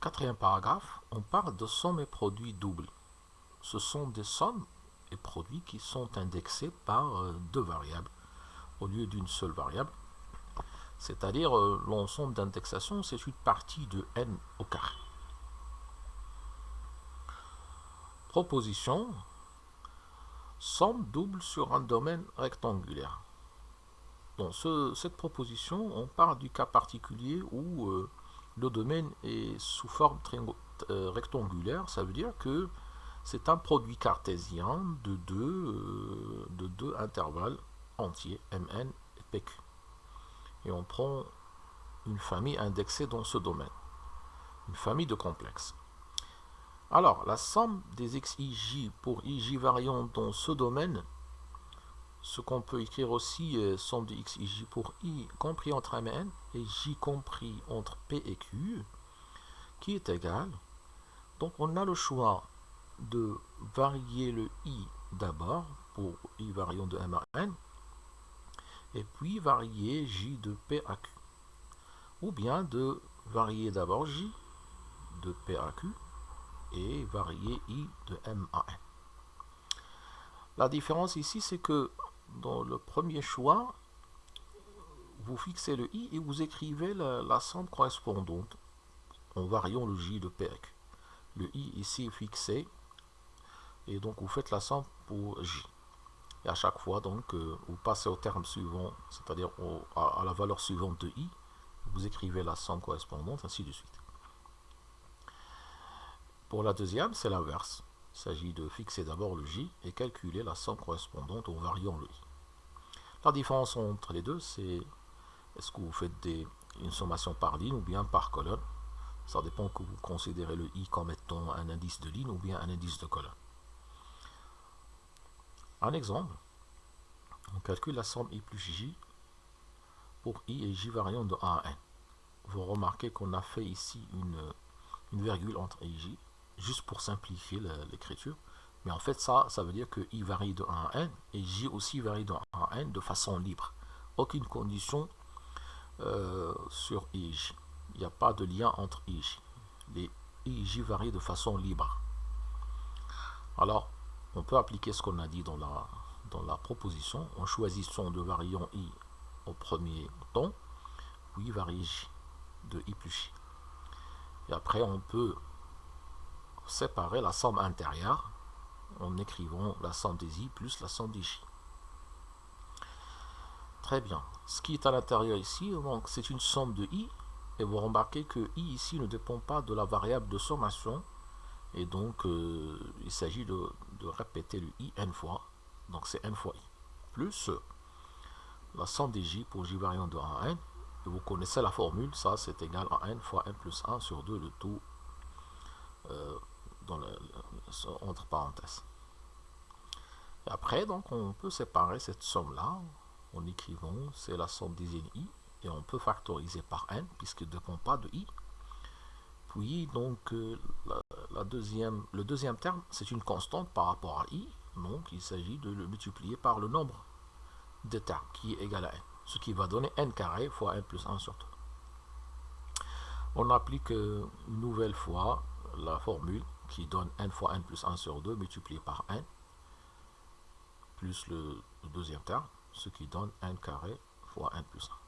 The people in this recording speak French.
quatrième paragraphe, on parle de sommes et produits doubles. Ce sont des sommes et produits qui sont indexés par deux variables au lieu d'une seule variable. C'est-à-dire l'ensemble d'indexation, c'est une partie de n au carré. Proposition, somme double sur un domaine rectangulaire. Dans cette proposition, on parle du cas particulier où le domaine est sous forme rectangulaire. Ça veut dire que c'est un produit cartésien de deux intervalles entiers, Mn et Pq. Et on prend une famille indexée dans ce domaine, une famille de complexes. Alors, la somme des xij pour ij variant dans ce domaine, ce qu'on peut écrire aussi, somme de xij pour i compris entre Mn et j compris entre P et Q, qui est égal. Donc, on a le choix de varier le i d'abord pour i variant de M à N, et puis varier j de P à Q. Ou bien de varier d'abord j de P à Q et varier i de M à N. La différence ici, c'est que dans le premier choix, vous fixez le i et vous écrivez la somme correspondante en variant le j de P à Q. Le i ici est fixé et donc vous faites la somme pour j. Et à chaque fois, donc, vous passez au terme suivant, c'est-à-dire à la valeur suivante de i, vous écrivez la somme correspondante, ainsi de suite. Pour la deuxième, c'est l'inverse. Il s'agit de fixer d'abord le j et calculer la somme correspondante en variant le i. La différence entre les deux, c'est est-ce que vous faites une sommation par ligne ou bien par colonne. Ça dépend que vous considérez le i comme étant un indice de ligne ou bien un indice de colonne. Un exemple, on calcule la somme i plus j pour i et j variant de 1 à n. Vous remarquez qu'on a fait ici une virgule entre i et j, juste pour simplifier l'écriture. Mais en fait, ça veut dire que i varie de 1 à n et j aussi varie de 1 à n de façon libre. Aucune condition sur i et j. Il n'y a pas de lien entre i et j. Les i et j varient de façon libre. Alors, on peut appliquer ce qu'on a dit dans la proposition en choisissant de variant i au premier temps, puis varier j de i plus j. Et après, on peut séparer la somme intérieure en écrivant la somme des i plus la somme des j. Très bien. Ce qui est à l'intérieur ici, donc c'est une somme de i, et vous remarquez que i ici ne dépend pas de la variable de sommation, et donc il s'agit de répéter le i n fois, donc c'est n fois i, plus la somme des j pour j variant de 1 à n, et vous connaissez la formule, ça c'est égal à n fois n plus 1 sur 2, le tout entre parenthèses. Et après, donc, on peut séparer cette somme-là en écrivant, c'est la somme des i, et on peut factoriser par n, puisqu'il ne dépend pas de i. Puis, donc, le deuxième terme, c'est une constante par rapport à i, donc il s'agit de le multiplier par le nombre de termes, qui est égal à n, ce qui va donner n carré fois n plus 1 sur 2. On applique une nouvelle fois la formule qui donne n fois n plus 1 sur 2 multiplié par n, plus le deuxième terme, ce qui donne n carré fois n plus 1.